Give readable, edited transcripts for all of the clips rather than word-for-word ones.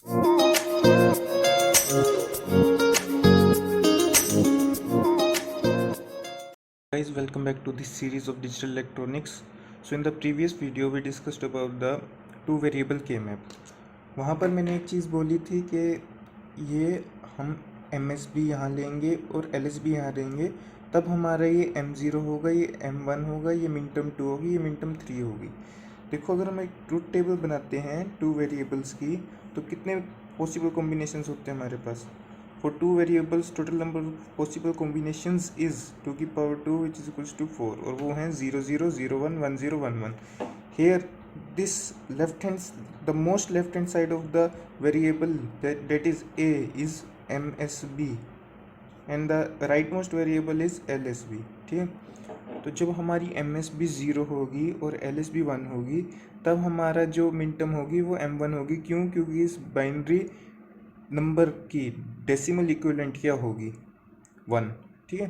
Guys, welcome back to this series of digital electronics. So in the previous video we discussed about the two variable k map. वहाँ पर मैंने एक चीज़ बोली थी कि ये हम एम एस बी यहाँ लेंगे और एल एस बी यहाँ लेंगे, तब हमारा ये m0 होगा, ये m1 होगा, ये मिन टर्म 2 होगी, ये मिन टर्म 3 होगी। देखो, अगर हम एक ट्रूथ टेबल बनाते हैं टू वेरिएबल्स की, तो कितने पॉसिबल कॉम्बिनेशंस होते हैं हमारे पास। For two variables total number of possible combinations is 2 की power 2 which is equals to 4, और वो हैं 0 0 0 1 1 0 1 1. Here this the most left hand side of the variable that is a is MSB and the rightmost variable is LSB. ठीक है, तो जब हमारी MSB 0 होगी और LSB 1 होगी, तब हमारा जो मिन टर्म होगी वो M1 होगी। क्यों? क्योंकि इस बाइनरी नंबर की डेसिमल इक्विवेलेंट क्या होगी? 1। ठीक है,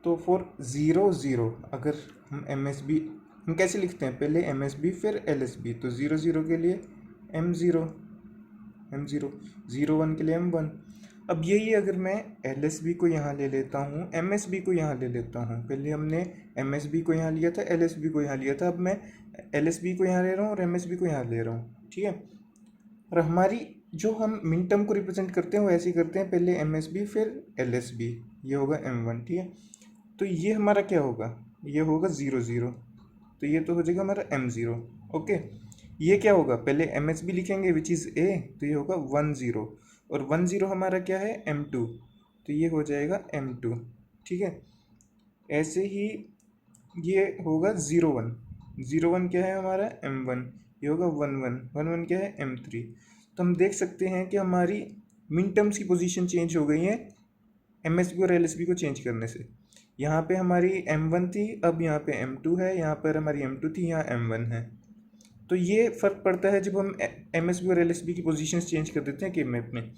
तो फॉर 0 0 अगर हम MSB हम कैसे लिखते हैं? पहले MSB फिर LSB। तो 0 0 के लिए M0 0 1 के लिए M1। अब यही अगर मैं LSB को यहाँ ले लेता हूँ, MSB को यहाँ ले लेता हूँ, पहले हमने MSB को यहाँ लिया था, LSB को यहाँ लिया था, अब मैं LSB को यहाँ ले रहा हूँ और MSB को यहाँ ले रहा हूँ। ठीक है, और हमारी जो हम मिन टर्म को रिप्रेजेंट करते हैं वो ऐसे ही करते हैं, पहले MSB फिर LSB, ये होगा M1। ठीक है, तो ये हमारा क्या होगा? ये होगा 0 0, तो ये तो हो जाएगा हमारा M0। ओके, ये क्या होगा? पहले MSB लिखेंगे विच इज़ A, तो ये होगा 1 0, और 1 0 हमारा क्या है? M2, तो ये हो जाएगा M2। ठीक है, ऐसे ही ये होगा 0 1 क्या है हमारा? M1, ये होगा 1 1 क्या है? M3। तो हम देख सकते हैं कि हमारी मिन टर्म्स की पोजीशन चेंज हो गई है MSB और LSB को चेंज करने से। यहाँ पे हमारी M1 थी, अब यहाँ पे M2 है, यहाँ पर हमारी M2 थी, यहाँ M1 है। तो ये फ़र्क पड़ता है जब हम MSB और LSB की पोजीशन चेंज कर देते हैं के मैप में।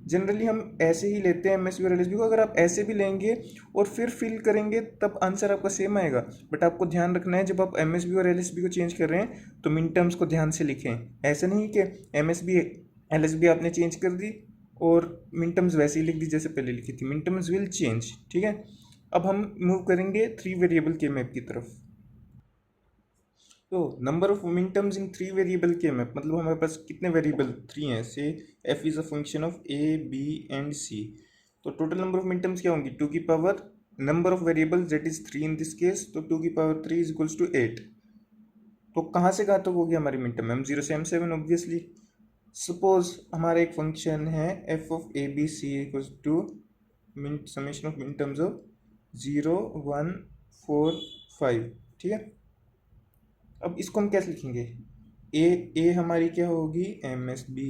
जनरली हम ऐसे ही लेते हैं MSB और LSB को। अगर आप ऐसे भी लेंगे और फिर फिल करेंगे तब आंसर आपका सेम आएगा, बट आपको ध्यान रखना है जब आप MSB और LSB को चेंज कर रहे हैं तो मिन टर्म्स को ध्यान से लिखें। ऐसा नहीं कि MSB LSB आपने चेंज कर दी और मिन टर्म्स वैसे ही लिख दी जैसे पहले लिखी थी। मिन टर्म्स विल चेंज। ठीक है, अब हम मूव करेंगे 3 वेरिएबल के मैप की तरफ। तो number of min terms in 3 variable के मैप, मतलब हमारे पास कितने वेरिएबल? 3 हैं। से f is a function of a b and c, तो total number of min terms क्या होंगी? 2 की power number of variables that is 3 in this case, तो 2 की पावर 3 इज इक्वल्स टू 8। तो कहाँ से कहाँ तक हो गया हमारी मिन टर्म? M0 से M7 ऑब्वियसली। सपोज हमारा एक फंक्शन है f of a b c equals to summation of min terms of 0 1 4 5। ठीक है, अब इसको हम कैसे लिखेंगे? ए हमारी क्या होगी? MSB।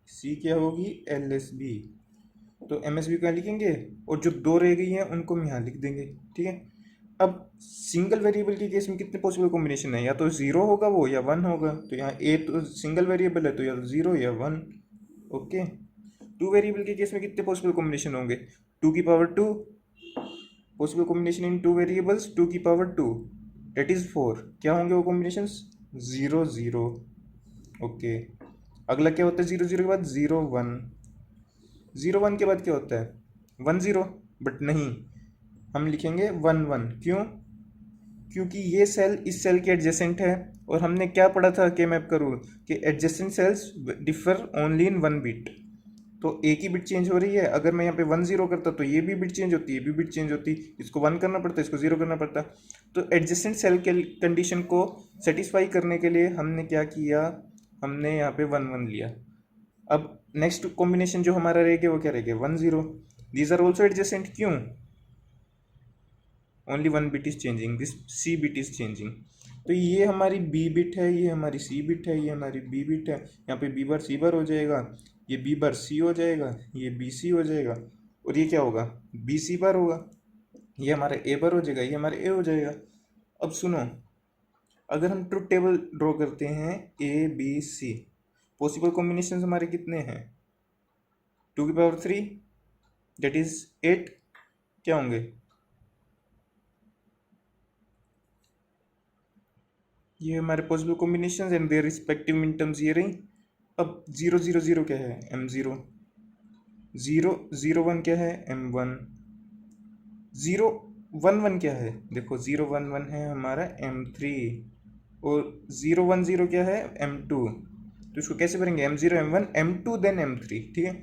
सी क्या होगी? LSB। तो MSB कहाँ लिखेंगे, और जो 2 रह गई हैं उनको हम यहाँ लिख देंगे। ठीक है, अब सिंगल वेरिएबल के केस में कितने पॉसिबल कॉम्बिनेशन है? या तो 0 होगा वो, या 1 होगा। तो यहाँ ए तो सिंगल वेरिएबल है, तो या 0 या 1। ओके, 2 वेरिएबल के केस में कितने पॉसिबल कॉम्बिनेशन होंगे? 2 की पावर 2 पॉसिबल कॉम्बिनेशन इन 2 वेरिएबल्स, 2 की पावर 2 डेट इज 4। क्या होंगे वो कॉम्बिनेशंस? 0 0। ओके, अगला क्या होता है 0 0 के बाद? 0 1। 0 1 के बाद क्या होता है? 1 0, बट नहीं, हम लिखेंगे 1 1। क्यों? क्योंकि ये सेल इस सेल के एडजेसेंट है, और हमने क्या पढ़ा था के मैप का रूल कि adjacent sales differ only in 1 bit. तो एक ही बिट चेंज हो रही है। अगर मैं यहाँ पे 1 0 करता तो ये भी बिट चेंज होती, ये भी बिट चेंज होती, इसको 1 करना पड़ता, इसको 0 करना पड़ता। तो एडजेसेंट सेल के कंडीशन को सेटिस्फाई करने के लिए हमने क्या किया? हमने यहाँ पे 1 1 लिया। अब नेक्स्ट कॉम्बिनेशन जो हमारा रहेगा वो क्या रहेगा? 1 0। These are also adjacent. क्यों? Only 1 bit is changing, this C bit is changing. तो ये हमारी बी बिट है, ये हमारी सी बिट है, ये हमारी बी बिट है। यहाँ पे बी बार सी बार हो जाएगा, ये बी बार सी हो जाएगा, ये बी सी हो जाएगा, और ये क्या होगा? बी सी बार होगा। ये हमारा ए बार हो जाएगा, ये हमारा ए हो जाएगा। अब सुनो, अगर हम ट्रुथ टेबल ड्रॉ करते हैं A B C, possible combination हमारे कितने हैं? 2 की पावर 3 दैट इज 8। क्या होंगे? ये हमारे possible combination and their respective मिन टर्म्स ये रही। अब 0 0 0 क्या है, M0, 0 0 1 क्या है, M1, 0 1 1 क्या है, देखो 0 1 1 है हमारा M3, और 0 1 0 क्या है, M2। तो इसको कैसे भरेंगे, M0 M1 M2 then M3, ठीक है।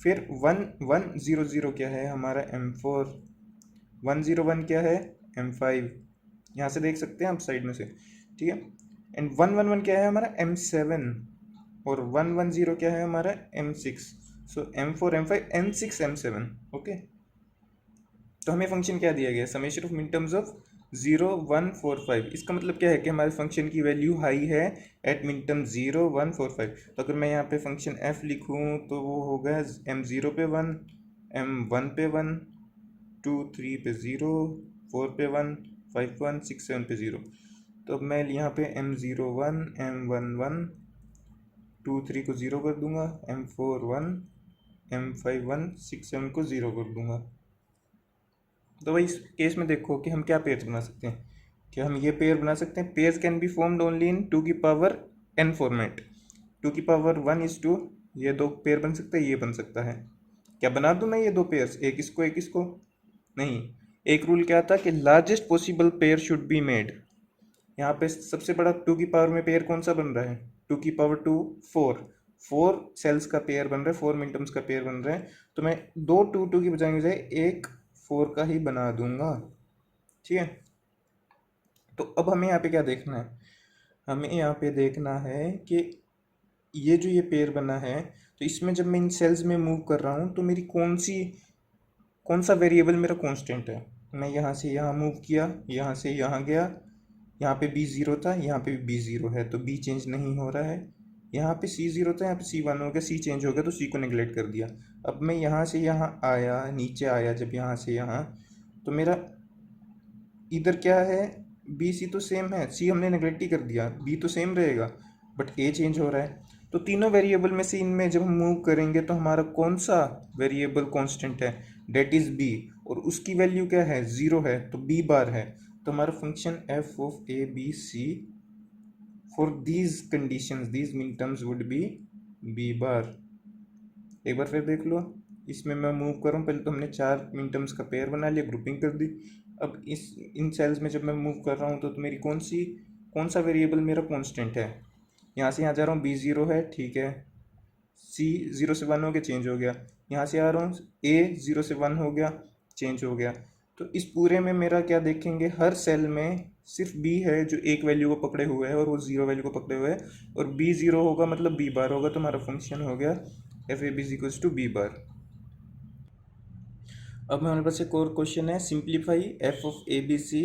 फिर 1 1 0 0 क्या है हमारा, M4, 1 0 1 क्या है, M5, यहाँ से देख सकते हैं आप साइड में से, ठीक है। एंड 1 1 1 क्या है हमारा, M7, और 1 1 0 क्या है हमारा, M6। सो M4 M5 M6 M7, okay. तो हमें फंक्शन क्या दिया गया, summation of min terms of 0 1 4 5। इसका मतलब क्या है कि हमारे फंक्शन की वैल्यू हाई है एट मिन टर्म 0 1 4 5। तो अगर मैं यहाँ पे फंक्शन f लिखूँ तो वो होगा M0 पे 1, M1 पे 1, 2 3 पे 0, 4 पे 1, 5 1 6 7 पे 0। तो अब मैं यहाँ पे M01 M11 2 3 को 0 कर दूंगा, M4 1, M5 1 6 7 को 0 कर दूंगा। तो भाई इस केस में देखो कि हम क्या पेयर बना सकते हैं, क्या हम ये पेयर बना सकते हैं, pairs can be formed only in 2 की पावर n फॉर्मेट, 2 की पावर 1:2, ये दो पेयर बन सकते हैं, ये बन सकता है। क्या बना दूं मैं ये दो पेयर्स, एक इसको एक इसको, नहीं। एक रूल क्या था कि largest possible pair should be made. यहाँ पे सबसे बड़ा 2 की पावर में पेयर कौन सा बन रहा है, 2 की पावर 2 4 सेल्स का पेयर बन रहा है, 4 मिनटम्स का पेयर बन रहा है। तो मैं दो 2 की बजाय एक 4 का ही बना दूंगा, ठीक है। तो अब हमें यहाँ पे क्या देखना है, हमें यहाँ पे देखना है कि ये जो ये पेयर बना है, तो इसमें जब मैं इन सेल्स में मूव कर रहा हूँ तो मेरी कौन सा वेरिएबल मेरा कांस्टेंट है। मैं यहाँ से यहाँ मूव किया, यहाँ से यहाँ गया, यहाँ पे B0 था, यहाँ पे भी B0 है, तो B चेंज नहीं हो रहा है। यहाँ पे C0 था, यहाँ पे C1 हो गया, C चेंज हो गया तो C को नेगलेक्ट कर दिया। अब मैं यहाँ से यहाँ आया, नीचे आया, जब यहाँ से यहाँ, तो मेरा इधर क्या है, बी सी तो सेम है, सी हमने नेगलेक्ट ही कर दिया, बी तो सेम रहेगा, बट ए चेंज हो रहा है। तो तीनों वेरिएबल में से इनमें जब हम मूव करेंगे तो हमारा कौन सा वेरिएबल कांस्टेंट है, डेट इज बी, और उसकी वैल्यू क्या है, 0 है, तो बी बार है। तो हमारा function F of A B C for these conditions, these minterms would be B bar. एक बार फिर देख लो, इसमें मैं मूव कर रहा हूँ, पहले तो हमने 4 मिन टर्म्स का पेयर बना लिया, ग्रुपिंग कर दी। अब इन सेल्स में जब मैं मूव कर रहा हूँ तो मेरी कौन सा वेरिएबल मेरा कांस्टेंट है। यहाँ से यहाँ जा रहा हूँ, B0 है, ठीक है, C 0 से 1 हो गया, चेंज हो गया। यहाँ से आ रहा हूँ, A 0 से 1 हो गया, चेंज हो गया। तो इस पूरे में मेरा क्या देखेंगे, हर सेल में सिर्फ B है जो एक वैल्यू को पकड़े हुए है और वो 0 वैल्यू को पकड़े हुए है, और B0 होगा मतलब B बार होगा, तो हमारा फंक्शन हो गया F A B is equals to B bar. अब हमारे पास एक और क्वेश्चन है, simplify F of A B C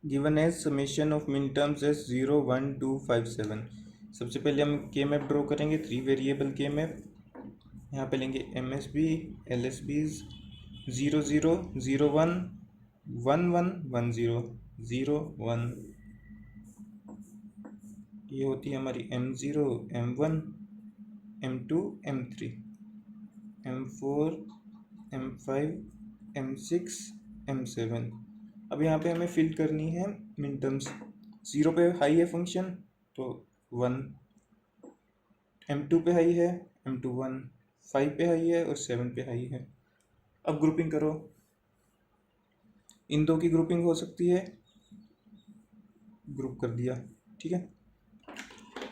given as summation of min terms as 0 1 2 5 7। सबसे पहले हम के मैप ड्रॉ करेंगे, 3 वेरिएबल के मैप। यहाँ पे लेंगे M S B L S B's, 0 0 0 1 1 1 1 0 0 1, ये होती है हमारी M0 M1 M2 M3 M4 M5 M6 M7। अब यहाँ पे हमें फिल करनी है मिन टर्म्स। 0 पे हाई है फंक्शन तो 1, M2 पे हाई है M2 1, 5 पे हाई है और 7 पे हाई है। अब ग्रुपिंग करो, इन दो की ग्रुपिंग हो सकती है, ग्रुप कर दिया, ठीक है।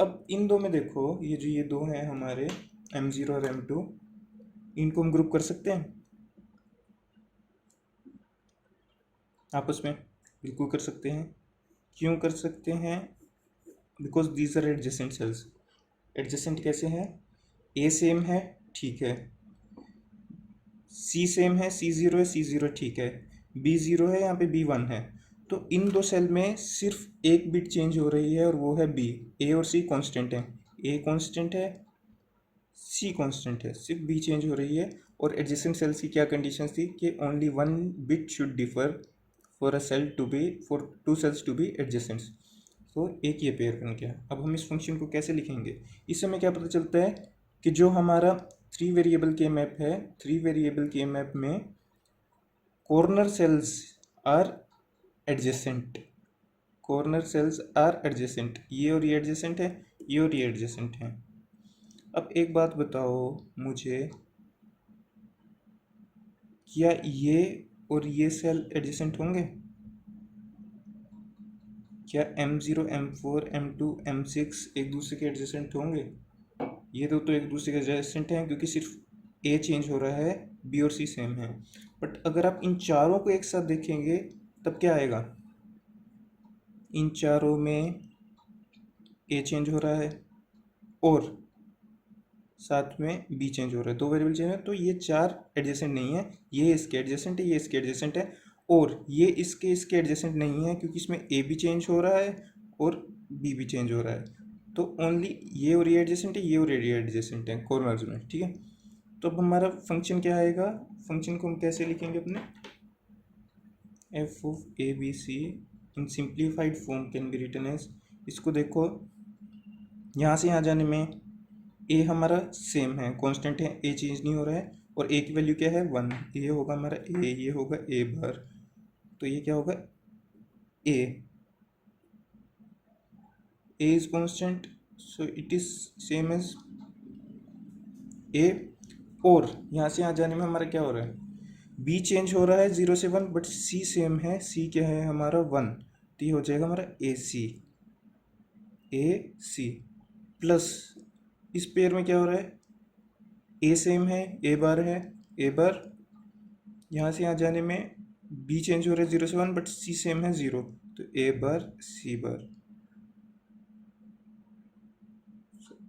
अब इन दो में देखो, ये दो हैं हमारे M0 और M2, इनको हम ग्रुप कर सकते हैं आपस में, बिल्कुल कर सकते हैं। क्यों कर सकते हैं, because these are adjacent cells. Adjacent कैसे हैं, ए सेम है, ठीक है, सी सेम है, C0 है, C0 ठीक है, B0 है, यहाँ पे B1 है। तो इन दो सेल में सिर्फ एक बिट चेंज हो रही है और वो है B। ए और C कांस्टेंट है, ए कांस्टेंट है, C कांस्टेंट है, सिर्फ B चेंज हो रही है। और एडजेसेंट सेल्स की क्या कंडीशन थी कि only 1 bit should differ for a cell to be, for 2 cells to be adjacents. तो एक ये पेयर बन गया। अब हम इस फंक्शन को कैसे लिखेंगे, इससे हमें क्या पता चलता है कि जो हमारा 3 वेरिएबल के मैप है, 3 वेरिएबल के मैप में corner cells are adjacent, corner cells are adjacent, ये और ये एडजेसेंट है, ये और ये एडजेसेंट है। अब एक बात बताओ मुझे, क्या ये और ये सेल एडजेसेंट होंगे? क्या M0 M4 M2 M6 एक दूसरे के एडजेसेंट होंगे? ये तो एक दूसरे के एडजेसेंट हैं क्योंकि सिर्फ ए चेंज हो रहा है, बी और सी सेम है। बट अगर आप इन चारों को एक साथ देखेंगे तब क्या आएगा? इन चारों में ए चेंज हो रहा है और साथ में बी चेंज हो रहा है, दो वेरिएबल चेंज है, तो ये चार एडजेसेंट नहीं है। ये इसके एडजेसेंट है, ये इसके एडजेसेंट है, और ये इसके एडजेसेंट नहीं है क्योंकि इसमें ए भी चेंज हो रहा है और बी भी चेंज हो रहा है। तो ओनली ये और ये एडजेसेंट है, ये और ये एडजेसेंट है कॉर्नर्स में, ठीक है। तो अब हमारा फंक्शन क्या आएगा? फंक्शन को हम कैसे लिखेंगे अपने? F of A B C in simplified form can be written as, इसको देखो, यहाँ से यहाँ जाने में ए हमारा सेम है, कांस्टेंट है, ए चेंज नहीं हो रहा है, और ए की वैल्यू क्या है? 1। ये होगा हमारा ए, ये होगा ए बार, तो ये क्या होगा? A is constant, so it is same as A. और यहाँ से यहाँ जाने में हमारा क्या हो रहा है? बी चेंज हो रहा है 0 से 1, बट सी सेम है, सी क्या है हमारा? 1, तो ये हो जाएगा हमारा ए सी प्लस इस पेयर में क्या हो रहा है? ए सेम है, ए बार है, ए बार, यहाँ से यहाँ जाने में बी चेंज हो रहा है 0 से 1, बट सी सेम है 0, तो ए बार सी बार।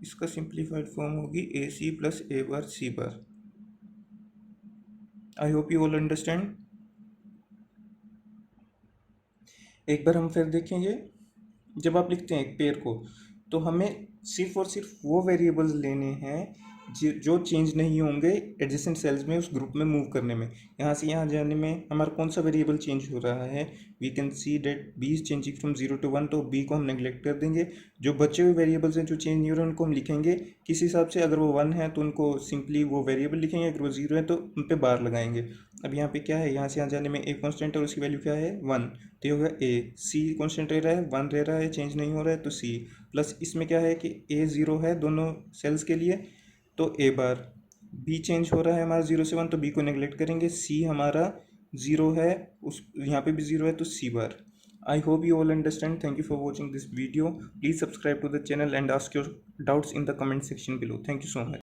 इसका सिंप्लीफाइड फॉर्म होगी A C plus A bar C bar. I hope you all understand. एक बार हम फिर देखेंगे, जब आप लिखते हैं एक पेयर को, तो हमें सिर्फ और सिर्फ वो वेरिएबल्स लेने हैं जो चेंज नहीं होंगे एडजेसेंट सेल्स में उस ग्रुप में मूव करने में। यहाँ से यहाँ जाने में हमारा कौन सा वेरिएबल चेंज हो रहा है? We can see that B is changing from 0 to 1, तो बी को हम नेग्लेक्ट कर देंगे। जो बचे हुए वेरिएबल्स हैं जो चेंज नहीं हो रहे उनको हम लिखेंगे किस हिसाब से? अगर वो 1 है तो उनको सिंपली वो वेरिएबल लिखेंगे, अगर वो 0 है तो उन पर बार लगाएंगे। अब यहाँ पे क्या है? यहाँ से यहाँ जाने में ए कॉन्स्टेंट है और उसकी वैल्यू क्या है? 1, तो ये होगा ए। सी कॉन्स्टेंट रह रहा है, 1 रह रहा है, चेंज नहीं हो रहा है, तो सी प्लस इसमें क्या है कि ए 0 है दोनों सेल्स के लिए, तो ए बार। बी चेंज हो रहा है हमारा 0 से 1, तो बी को नेग्लेक्ट करेंगे, सी हमारा 0 है, उस यहाँ पे भी 0 है, तो C bar. I hope you all understand. Thank you for watching this video. Please subscribe to the channel and ask your doubts in the comment section below. Thank you so much.